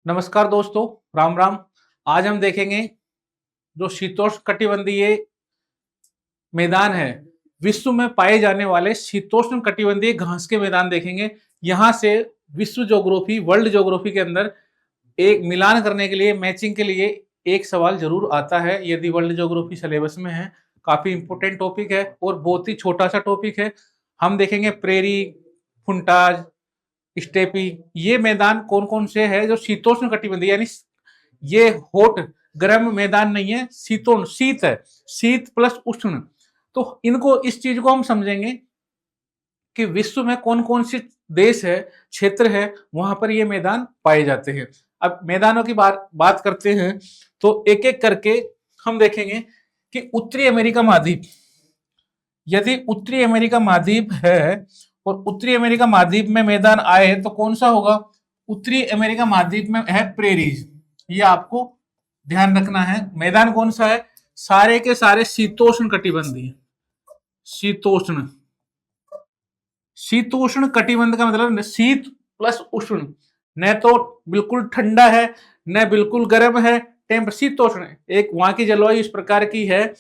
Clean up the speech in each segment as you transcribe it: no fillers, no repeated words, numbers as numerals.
नमस्कार दोस्तों, राम राम। आज हम देखेंगे जो शीतोष्ण कटिबंधीय मैदान है, विश्व में पाए जाने वाले शीतोष्ण कटिबंधीय घास के मैदान देखेंगे। यहाँ से विश्व ज्योग्राफी, वर्ल्ड ज्योग्राफी के अंदर एक मिलान करने के लिए, मैचिंग के लिए एक सवाल जरूर आता है यदि वर्ल्ड ज्योग्राफी सिलेबस में है। काफी इंपोर्टेंट टॉपिक है और बहुत ही छोटा सा टॉपिक है। हम देखेंगे प्रेरी, फुंटाज, स्टेपी, ये मैदान कौन कौन से है जो शीतोष्ण कटिबंधीय, यानी ये हॉट गर्म मैदान नहीं है, शीतोष्ण शीत है, शीत प्लस उष्ण। तो इनको, इस चीज को हम समझेंगे कि विश्व में कौन कौन से देश है, क्षेत्र है, वहां पर ये मैदान पाए जाते हैं। अब मैदानों की बात करते हैं तो एक एक करके हम देखेंगे कि उत्तरी अमेरिका महाद्वीप, यदि उत्तरी अमेरिका महाद्वीप है और उत्तरी अमेरिका महाद्वीप में मैदान आए तो कौन सा होगा? उत्तरी अमेरिका महाद्वीप में है प्रेरीज। ये आपको ध्यान रखना है। मैदान कौन सा है? सारे के सारे शीतोष्ण कटिबंधीय। शीतोष्ण, शीतोष्ण कटिबंध का मतलब शीत प्लस उष्ण, न तो बिल्कुल ठंडा है न बिल्कुल गर्म है, टेम्प शीतोष्ण। एक वहां की जलवायु इस प्रकार की है,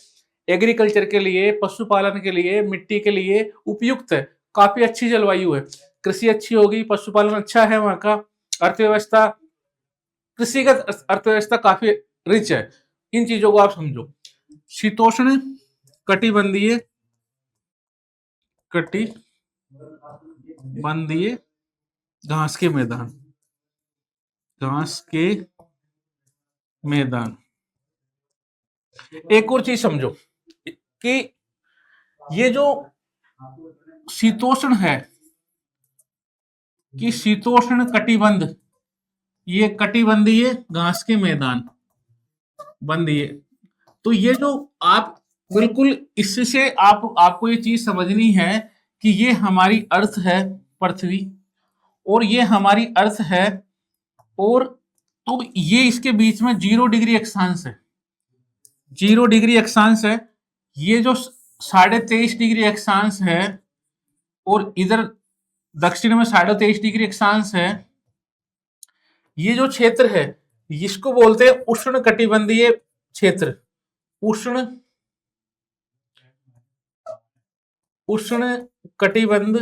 एग्रीकल्चर के लिए, पशुपालन के लिए, मिट्टी के लिए उपयुक्त है। काफी अच्छी जलवायु है, कृषि अच्छी होगी, पशुपालन अच्छा है, वहां का अर्थव्यवस्था, कृषिगत अर्थव्यवस्था काफी रिच है। इन चीजों को आप समझो। शीतोष्ण कटिबंधीय, कटिबंधीय घास के मैदान, घास के मैदान। एक और चीज समझो कि ये जो शीतोष्ण है, कि शीतोष्ण कटिबंध, ये कटिबंधीय घास के मैदान बंधीय। तो ये जो आप बिल्कुल, इससे आपको ये चीज समझनी है कि ये हमारी अर्थ है, पृथ्वी, और ये हमारी अर्थ है, और तो ये इसके बीच में 0 डिग्री अक्षांश है। 0 डिग्री अक्षांश है। ये जो 23.5 डिग्री अक्षांश है और इधर दक्षिण में 23.5 डिग्री अक्षांश है, ये जो क्षेत्र है इसको बोलते हैं उष्ण कटिबंधीय क्षेत्र। उष्ण, उष्ण कटिबंध,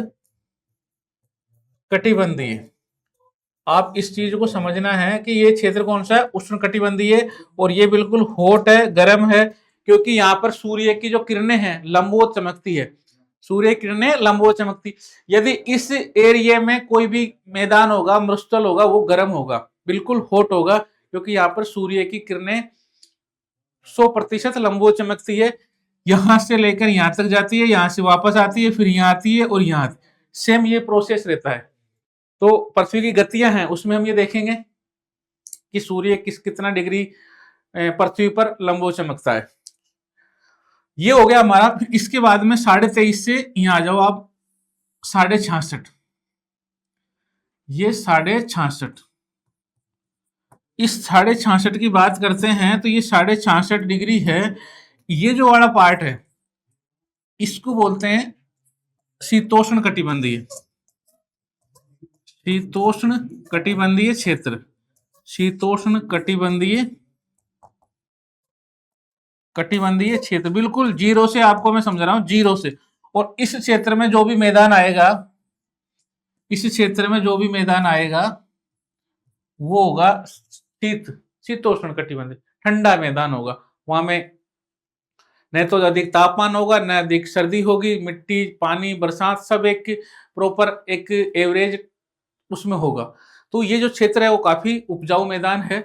कटिबंधीय। आप इस चीज को समझना है कि ये क्षेत्र कौन सा है? उष्ण कटिबंधीय। और ये बिल्कुल हॉट है, गर्म है, क्योंकि यहाँ पर सूर्य की जो किरणें हैं लंबवत चमकती है। सूर्य किरणें लंबवत चमकती। यदि इस एरिया में कोई भी मैदान होगा, मरुस्थल होगा, वो गर्म होगा, बिल्कुल हॉट होगा, क्योंकि यहाँ पर सूर्य की किरणें 100% लंबवत चमकती है। यहां से लेकर यहां तक जाती है, यहां से वापस आती है, फिर यहां आती है और यहां सेम ये प्रोसेस रहता है। तो पृथ्वी की गतियां हैं, उसमें हम ये देखेंगे कि सूर्य कितना डिग्री पृथ्वी पर लंबवत चमकता है। ये हो गया हमारा। फिर इसके बाद में 23.5 से यहां आ जाओ आप, 66.5। ये 66.5, इस 66.5 की बात करते हैं तो ये 66.5 डिग्री है। ये जो वाला पार्ट है इसको बोलते हैं शीतोष्ण कटिबंधीय, शीतोष्ण कटिबंधीय क्षेत्र। शीतोष्ण कटिबंधीय, कटिबंधीय क्षेत्र, बिल्कुल जीरो से आपको मैं समझ रहा हूं, जीरो से। और इस क्षेत्र में जो भी मैदान आएगा, इस क्षेत्र में जो भी मैदान आएगा वो होगा शीतोष्ण कटिबंधीय, ठंडा मैदान होगा। वहां में न तो अधिक तापमान होगा, न अधिक सर्दी होगी, मिट्टी, पानी, बरसात सब एक प्रॉपर, एक एवरेज उसमें होगा। तो ये जो क्षेत्र है वो काफी उपजाऊ मैदान है।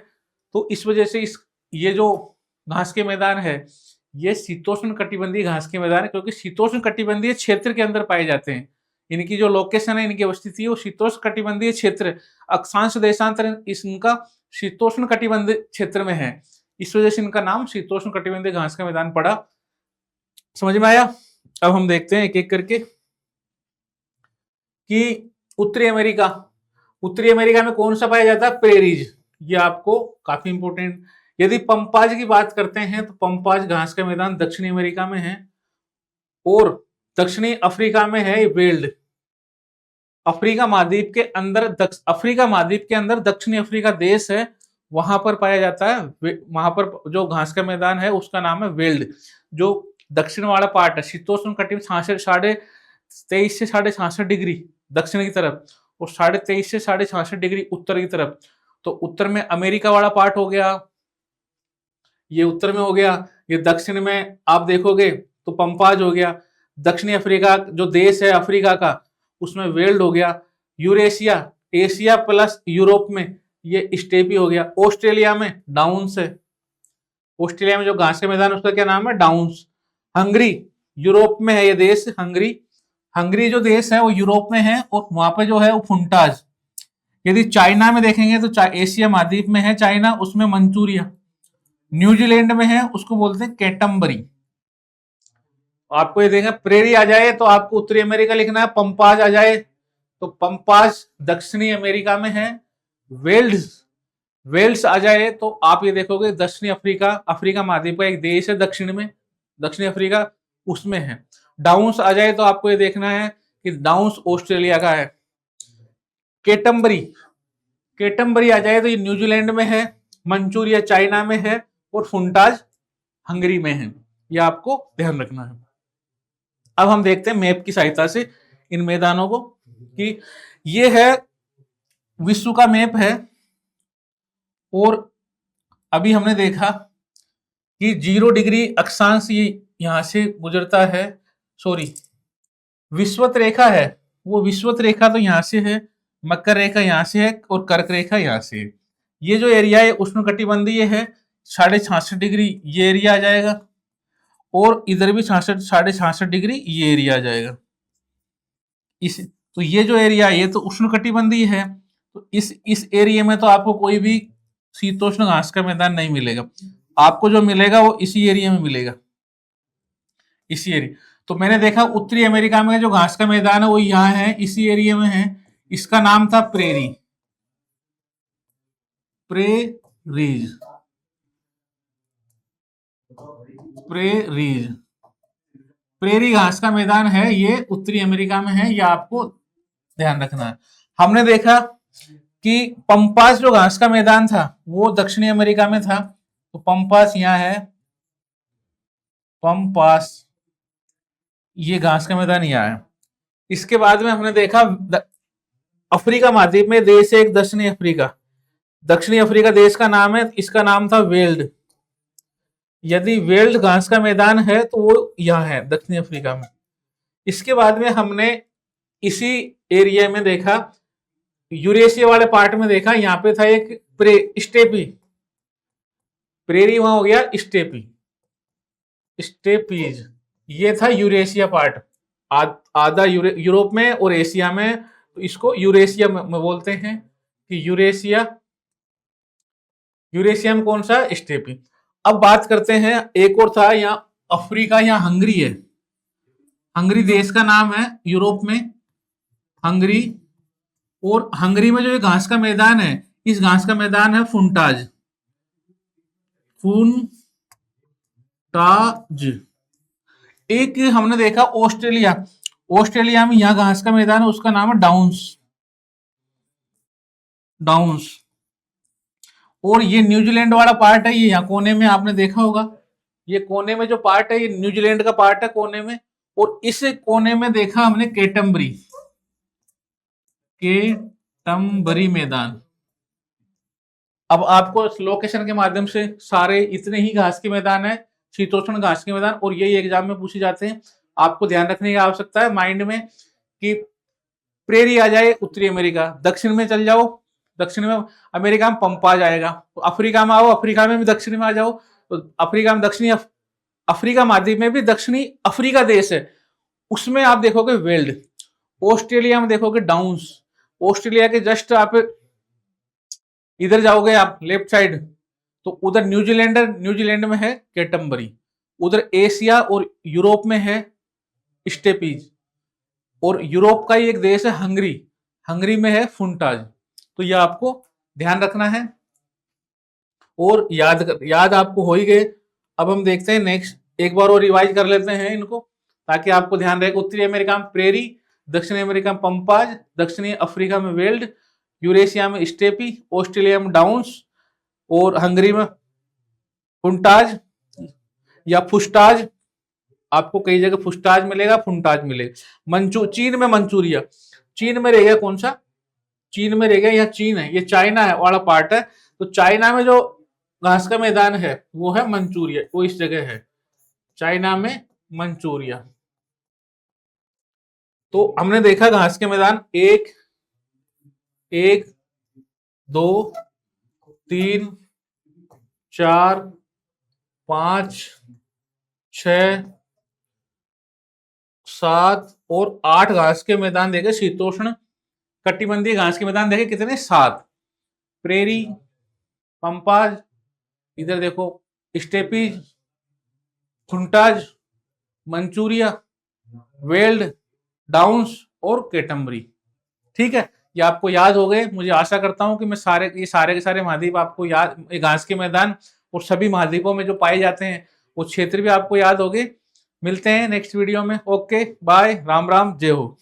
तो इस वजह से ये जो घास के मैदान है ये शीतोष्ण कटिबंधीय घास के मैदान है, क्योंकि शीतोष्ण कटिबंधीय क्षेत्र के अंदर पाए जाते हैं। इनकी जो लोकेशन है, इनकी अवस्थिति है, वो शीतोष्ण कटिबंधीय क्षेत्र, अक्षांश देशांतर इनका शीतोष्ण कटिबंधीय क्षेत्र में है। इस वजह से इनका नाम शीतोष्ण कटिबंधीय घास का मैदान पड़ा। समझ में आया? अब हम देखते हैं एक एक करके कि उत्तरी अमेरिका, उत्तरी अमेरिका में कौन सा पाया जाता है? प्रेरीज। ये आपको काफी इंपोर्टेंट। यदि पंपाज की बात करते हैं तो पंपाज घास का मैदान दक्षिणी अमेरिका में है, और दक्षिणी अफ्रीका में है वेल्ड। अफ्रीका महाद्वीप के अंदर अफ्रीका महाद्वीप के अंदर दक्षिणी अफ्रीका देश है, वहां पर पाया जाता है। वहां पर जो घास का मैदान है उसका नाम है वेल्ड। जो दक्षिण वाला पार्ट है शीतोष्ण कटिबंध 23.5 से 66.5 डिग्री दक्षिण की तरफ और 23.5 से 66.5 डिग्री उत्तर की तरफ। तो उत्तर में अमेरिका वाला पार्ट हो गया, ये उत्तर में हो गया। ये दक्षिण में आप देखोगे तो पंपाज हो गया। दक्षिणी अफ्रीका जो देश है अफ्रीका का उसमें वेल्ड हो गया। यूरेशिया, एशिया प्लस यूरोप में ये स्टेपी हो गया। ऑस्ट्रेलिया में डाउन्स है। ऑस्ट्रेलिया में जो घास का मैदान है उसका क्या नाम है? डाउन्स। हंगरी यूरोप में है ये देश। हंगरी जो देश है वो यूरोप में है और वहां पे जो है वो फुंटाज। यदि चाइना में देखेंगे तो एशिया महाद्वीप में है चाइना, उसमें मंचूरिया। न्यूजीलैंड में है उसको बोलते हैं कैटम्बरी। आपको ये देखा प्रेरी आ जाए तो आपको उत्तरी अमेरिका लिखना है। पंपाज आ जाए तो पंपाज दक्षिणी अमेरिका में है। वेल्स आ जाए तो आप ये देखोगे दक्षिणी अफ्रीका महाद्वीप का एक देश है दक्षिण में, दक्षिणी अफ्रीका उसमें है। डाउन्स आ जाए तो आपको ये देखना है कि डाउन्स ऑस्ट्रेलिया का है। केटम्बरी आ जाए तो ये न्यूजीलैंड में है। मंचूरिया चाइना में है और फुंटाज हंगरी में है। यह आपको ध्यान रखना है। अब हम देखते हैं मैप की सहायता से इन मैदानों को कि ये है विश्व का मैप है। और अभी हमने देखा कि 0 डिग्री अक्षांश ये यहां से गुजरता है। सॉरी, विषुवत रेखा है, वो विषुवत रेखा तो यहां से है, मकर रेखा यहां से है और कर्क रेखा यहां से है। ये जो एरिया है उष्णकटिबंधीय है, 66.5 डिग्री ये एरिया आ जाएगा और इधर भी 66.5 डिग्री ये एरिया आ जाएगा। तो ये जो एरिया है ये तो उष्णकटिबंधीय है। तो इस एरिया में तो आपको कोई भी शीतोष्ण घास का मैदान नहीं मिलेगा। आपको जो मिलेगा वो इसी एरिया में मिलेगा, इसी एरिया। तो मैंने देखा उत्तरी अमेरिका में जो घास का मैदान है वो यहाँ है, इसी एरिया में है। इसका नाम था प्रेरीज। प्रेरी घास का मैदान है, ये उत्तरी अमेरिका में है, ये आपको ध्यान रखना है। हमने देखा कि पंपास जो घास का मैदान था वो दक्षिणी अमेरिका में था, तो पंपास यहां है। पंपास ये घास का मैदान यहां है। इसके बाद में हमने देखा अफ्रीका महाद्वीप में देश है एक दक्षिणी अफ्रीका देश का नाम है, इसका नाम था वेल्ड। यदि वेल्ड घास का मैदान है तो वो यहाँ है दक्षिणी अफ्रीका में। इसके बाद में हमने इसी एरिया में देखा, यूरेशिया वाले पार्ट में देखा, यहाँ पे था एक स्टेपी। प्रेरी वहां हो गया स्टेपीज। ये था यूरेशिया पार्ट, आधा यूरोप में और एशिया में, तो इसको यूरेशिया में बोलते हैं कि यूरेशिया में कौन सा? स्टेपी। अब बात करते हैं एक और था यहाँ अफ्रीका, यहाँ हंगरी है। हंगरी देश का नाम है यूरोप में, हंगरी। और हंगरी में जो ये घास का मैदान है, इस घास का मैदान है फुंटाज। एक हमने देखा ऑस्ट्रेलिया में यहाँ घास का मैदान है, उसका नाम है डाउन्स। और ये न्यूजीलैंड वाला पार्ट है, ये यहाँ कोने में आपने देखा होगा, ये कोने में जो पार्ट है ये न्यूजीलैंड का पार्ट है कोने में। और इस कोने में देखा हमने केटम्बरी मैदान। अब आपको लोकेशन के माध्यम से सारे इतने ही घास के मैदान है, शीतोष्ण घास के मैदान, और यही एग्जाम में पूछे जाते हैं। आपको ध्यान रखने की आवश्यकता है माइंड में कि प्रेरी आ जाए उत्तरी अमेरिका, दक्षिण में चल जाओ, दक्षिण में अमेरिका में पंपा जाएगा। तो अफ्रीका में आओ, अफ्रीका में भी दक्षिण में आ जाओ, तो अफ्रीका में दक्षिणी अफ्रीका महाद्वीप में भी दक्षिणी अफ्रीका देश है, उसमें आप देखोगे वेल्ड। ऑस्ट्रेलिया में देखोगे डाउन्स। ऑस्ट्रेलिया के जस्ट आप इधर जाओगे आप लेफ्ट साइड तो उधर न्यूजीलैंड में है कैटम्बरी। उधर एशिया और यूरोप में है स्टेपीज। और यूरोप का ही एक देश है हंगरी में है फुंटाज। तो यह आपको ध्यान रखना है और याद आपको हो ही गए। अब हम देखते हैं नेक्स्ट, एक बार और रिवाइज कर लेते हैं इनको ताकि आपको ध्यान रहे। उत्तरी अमेरिका में प्रेरी, दक्षिणी अमेरिका में पंपाज, दक्षिणी अफ्रीका में वेल्ड, यूरेशिया में स्टेपी, ऑस्ट्रेलिया में डाउन्स और हंगरी में फुंटाज या फुस्टाज। आपको कई जगह फुस्टाज मिलेगा, फुंटाज मिलेगा। चीन में मंचूरिया। चीन में रह गया कौन सा? चीन में रह गया, यह चीन है, ये चाइना है वाला पार्ट है। तो चाइना में जो घास का मैदान है वो है मंचूरिया, वो इस जगह है चाइना में मंचूरिया। तो हमने देखा घास के मैदान 1 1 2 3 4 5 6 7 और 8 घास के मैदान देखे, शीतोष्ण कटिबंधीय घास के मैदान देखे कितने? 7। प्रेरी, पंपाज, इधर देखो स्टेपीज, फुंटाज, मंचूरिया, वेल्ड, डाउन्स और केटम्बरी। ठीक है, ये आपको याद हो गए। मुझे आशा करता हूं कि मैं सारे के सारे महाद्वीप आपको याद, घास के मैदान और सभी महाद्वीपों में जो पाए जाते हैं वो क्षेत्र भी आपको याद हो गए। मिलते हैं नेक्स्ट वीडियो में। ओके बाय, राम राम, जय हो।